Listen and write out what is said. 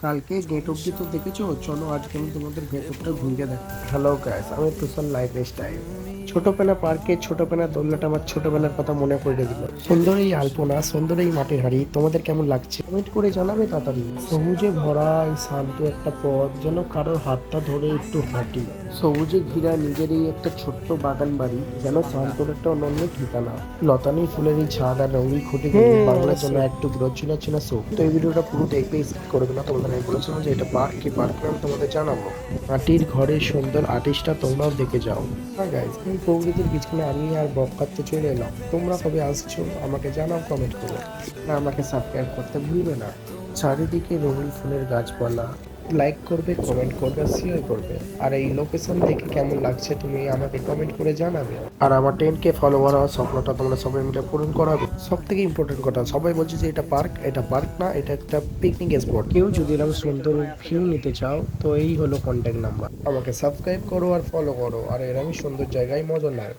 কালকে গেট অব্দি তো দেখেছো, চলো আজকে আমি তোমাদের ভেতরটা ঘুরিয়ে দেখ। হ্যালো গাইস, আমি তুষার লাইফ স্টাইল। ছোটবেলা পার্কে ছোটবেলা দোলনাটা আমার ছোটবেলার কথা মনে পড়ে দিল। সুন্দর এই আলপনা, সুন্দর এই মাটির হাড়ি, তোমাদের কেমন লাগছে কমেন্ট করে জানাবে তাড়াতাড়ি। সবুজে ভরা এই শান্ত একটা পথ, যেন কারোর হাতটা ধরে একটু হাঁটি। সবুজে ঘিরা নিজেরই একটা ছোট্ট বাগান বাড়ি, যেন শান্তর একটা অনন্য ঠিকানা। লতানি ফুলের এই ছাদ আর রঙিন খুঁটিগুলি বাংলার জন্য এক টুকরো চিনা চিনা সুখ। তো এই ভিডিওটা পুরো দেখবে, স্কিপ করবে না। তোমাদের আমি বলেছিলাম যে এটা পার্ক কি পার্ক না, আমি তোমাদের জানাবো। মাটির ঘরের সুন্দর আর্টিস্টটা তোমরাও দেখে যাও। হ্যাঁ গাইজ, এই প্রকৃতির পিছনে আমি আর বকাতে চলে এলাম। তোমরা কবে আসছো আমাকে জানাও কমেন্ট করে। না, আমাকে সাবস্ক্রাইব করতে ভুলবে না। চারিদিকে রঙিন ফুলের গাছপালা। লাইক করবে, কমেন্ট করবে, শেয়ার করবে। আর এই লোকেশন দেখে কেমন লাগছে তুমি আমাকে কমেন্ট করে জানাবে। আর আমার 10K ফলোয়ার হওয়ার স্বপ্নটা তোমরা সবাই মিলে পূরণ করাবে। সব থেকে ইম্পর্টেন্ট কথা, সবাই বলছে যে এটা পার্ক না, এটা একটা পিকনিক স্পট। কেউ যদি এরকম সুন্দর ভিউ নিতে চাও, তো এই হলো কন্ট্যাক্ট নাম্বার। আমাকে সাবস্ক্রাইব করো আর ফলো করো, আর এরকম সুন্দর জায়গায় মজা নাও।